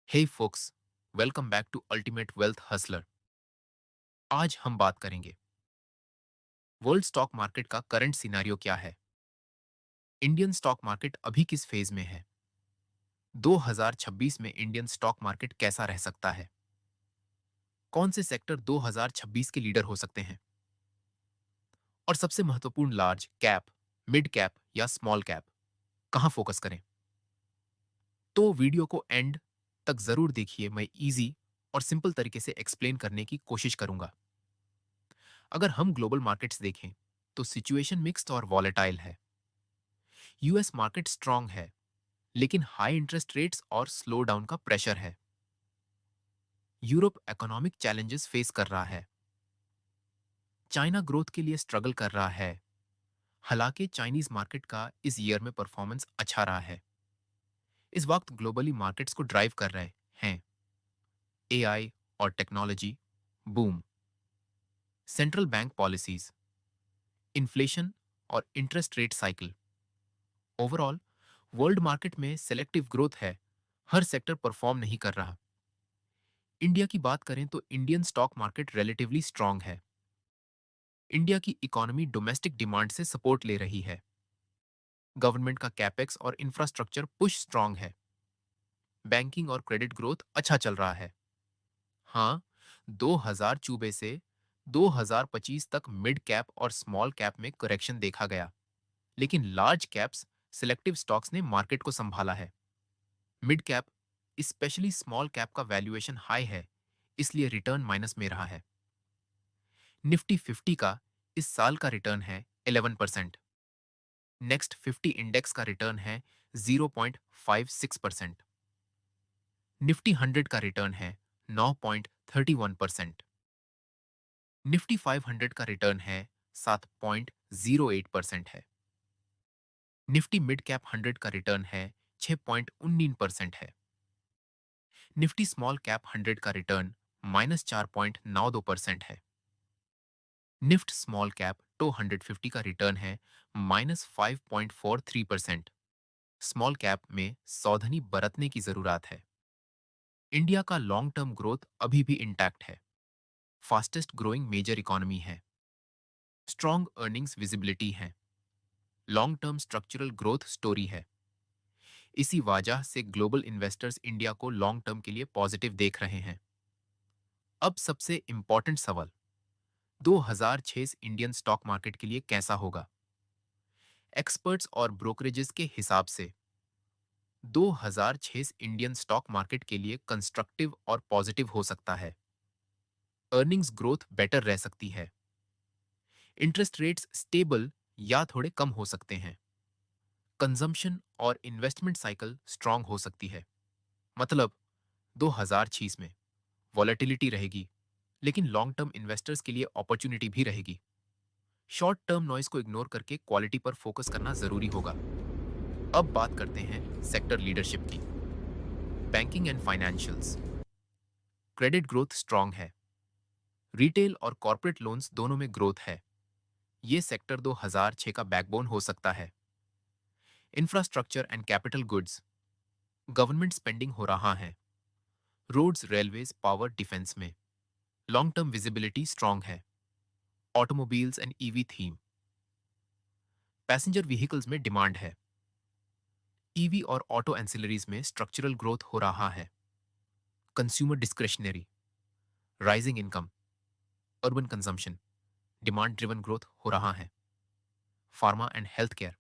Hey folks, welcome back to ultimate wealth hustler. आज हम बात करेंगे वर्ल्ड स्टॉक मार्केट का करंट सिनेरियो क्या है। इंडियन स्टॉक मार्केट अभी किस फेज में है। 2026 में इंडियन स्टॉक मार्केट कैसा रह सकता है। कौन से सेक्टर 2026 के लीडर हो सकते हैं। और सबसे महत्वपूर्ण, लार्ज कैप, मिड कैप या स्मॉल कैप कहां फोकस करें। तो वीडियो को एंड तक जरूर देखिए, मैं इजी और सिंपल तरीके से एक्सप्लेन करने की कोशिश करूंगा। अगर हम ग्लोबल मार्केट्स देखें तो सिचुएशन मिक्स्ड और वॉलेटाइल है। यूएस मार्केट स्ट्रांग है, लेकिन हाई इंटरेस्ट रेट्स और स्लो डाउन का प्रेशर है। यूरोप इकोनॉमिक चैलेंजेस फेस कर रहा है। चाइना ग्रोथ के लिए स्ट्रगल कर रहा है। हालांकि चाइनीज मार्केट का इस ईयर में परफॉर्मेंस अच्छा रहा है। इस वक्त ग्लोबली मार्केट्स को ड्राइव कर रहे हैं एआई और technology boom, central bank policies, inflation और interest rate cycle. Overall world market में सेलेक्टिव ग्रोथ है, हर सेक्टर परफॉर्म नहीं कर रहा। इंडिया की बात करें तो Indian stock market relatively strong है। इंडिया की इकोनॉमी डोमेस्टिक डिमांड से सपोर्ट ले रही है। गवर्नमेंट का कैपेक्स और इंफ्रास्ट्रक्चर पुश स्ट्रांग है। बैंकिंग और क्रेडिट ग्रोथ अच्छा चल रहा है। हाँ, 2000 चूबे से 2025 तक मिड कैप और स्मॉल कैप में करेक्शन देखा गया, लेकिन लार्ज कैप्स सिलेक्टिव स्टॉक्स ने मार्केट को संभाला है। Mid cap, specially small cap का वैल्यूएशन हाई है, इसलिए रिटर्न माइनस में रहा है। निफ्टी 50 का इस साल का रिटर्न है 11%। नेक्स्ट 50 इंडेक्स का रिटर्न है 0.56%। निफ्टी 100 का रिटर्न है 9.31%। निफ्टी 500 का रिटर्न है 7.08% है। निफ्टी मिड कैप 100 का रिटर्न है 6.19% है। निफ्टी स्मॉल कैप 100 का रिटर्न -4.92% है। निफ्ट स्मॉल कैप 250 का रिटर्न है -5.43%। स्मॉल कैप में सावधानी बरतने की जरूरत है। इंडिया का लॉन्ग टर्म ग्रोथ अभी भी इंटैक्ट है। फास्टेस्ट ग्रोइंग मेजर इकोनॉमी है। स्ट्रॉन्ग अर्निंग्स विजिबिलिटी है। Long term structural growth story है। इसी वजह से ग्लोबल इन्वेस्टर्स इंडिया को लॉन्ग टर्म के लिए पॉजिटिव देख रहे हैं। अब सबसे इंपॉर्टेंट सवाल, 2006 इंडियन स्टॉक मार्केट के लिए कैसा होगा। एक्सपर्ट्स और ब्रोकरेजेस के हिसाब से 2006 इंडियन स्टॉक मार्केट के लिए कंस्ट्रक्टिव और पॉजिटिव हो सकता है। अर्निंग्स ग्रोथ बेटर रह सकती है। इंटरेस्ट रेट्स स्टेबल या थोड़े कम हो सकते हैं। कंजम्पशन और इन्वेस्टमेंट साइकिल स्ट्रांग हो सकती है। मतलब 2006 में वॉलेटिलिटी रहेगी, लेकिन लॉन्ग टर्म इन्वेस्टर्स के लिए अपॉर्चुनिटी भी रहेगी। शॉर्ट टर्म नॉइस को इग्नोर करके क्वालिटी पर फोकस करना जरूरी होगा। अब बात करते हैं सेक्टर लीडरशिप की। Banking and financials, credit growth strong है। रिटेल और कॉर्पोरेट लोन्स दोनों में ग्रोथ है। ये सेक्टर 2006 का बैकबोन हो सकता है। Infrastructure and capital goods, government spending हो रहा है। रोड्स, रेलवेज, पावर, डिफेंस में लॉन्ग टर्म विजिबिलिटी स्ट्रांग है। Automobiles and EV theme, passenger vehicles में डिमांड है। ईवी और ऑटो एंसिलरीज में स्ट्रक्चरल ग्रोथ हो रहा है। Consumer discretionary, rising income, urban consumption, demand driven growth हो रहा है। Pharma and health care,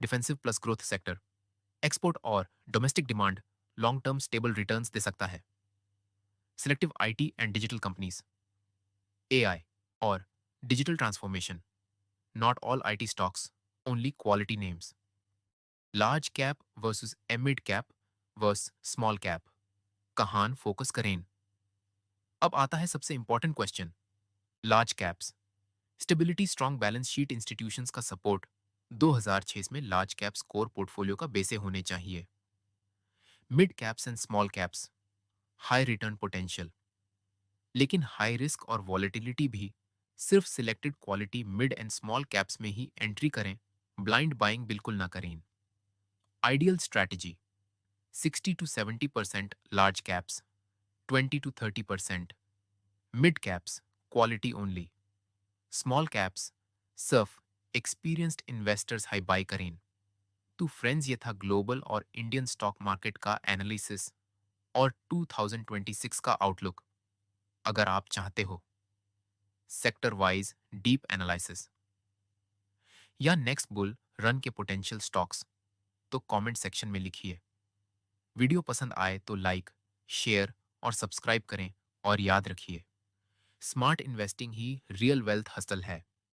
defensive plus growth sector, export और domestic demand long term stable returns दे सकता है। Selective IT and digital companies, AI और digital transformation, not all IT stocks, only quality names. Large cap versus mid cap versus small cap, कहां focus करें। अब आता है सबसे important question, large caps, stability, strong balance sheet, institutions का support. 2006 में large caps core portfolio का बेसे होने चाहिए। Mid caps and small caps, high return potential, लेकिन हाई रिस्क और वॉलेटिलिटी भी। सिर्फ selected quality mid and small caps में ही एंट्री करें, ब्लाइंड बाइंग बिल्कुल ना करें। Ideal strategy, 60 to 70% large caps, 20 to 30% mid caps, quality only, small caps, सिर्फ experienced investors हाई बाय करें। तो फ्रेंड्स, ये था ग्लोबल और इंडियन स्टॉक मार्केट का एनालिसिस और 2026 का आउटलुक। अगर आप चाहते हो सेक्टर वाइज डीप एनालिसिस या नेक्स्ट बुल रन के पोटेंशियल स्टॉक्स, तो कमेंट सेक्शन में लिखिए। वीडियो पसंद आए तो लाइक, शेयर और सब्सक्राइब करें। और याद रखिए, स्मार्ट इन्वेस्टिंग ही रियल वेल्थ हसल है।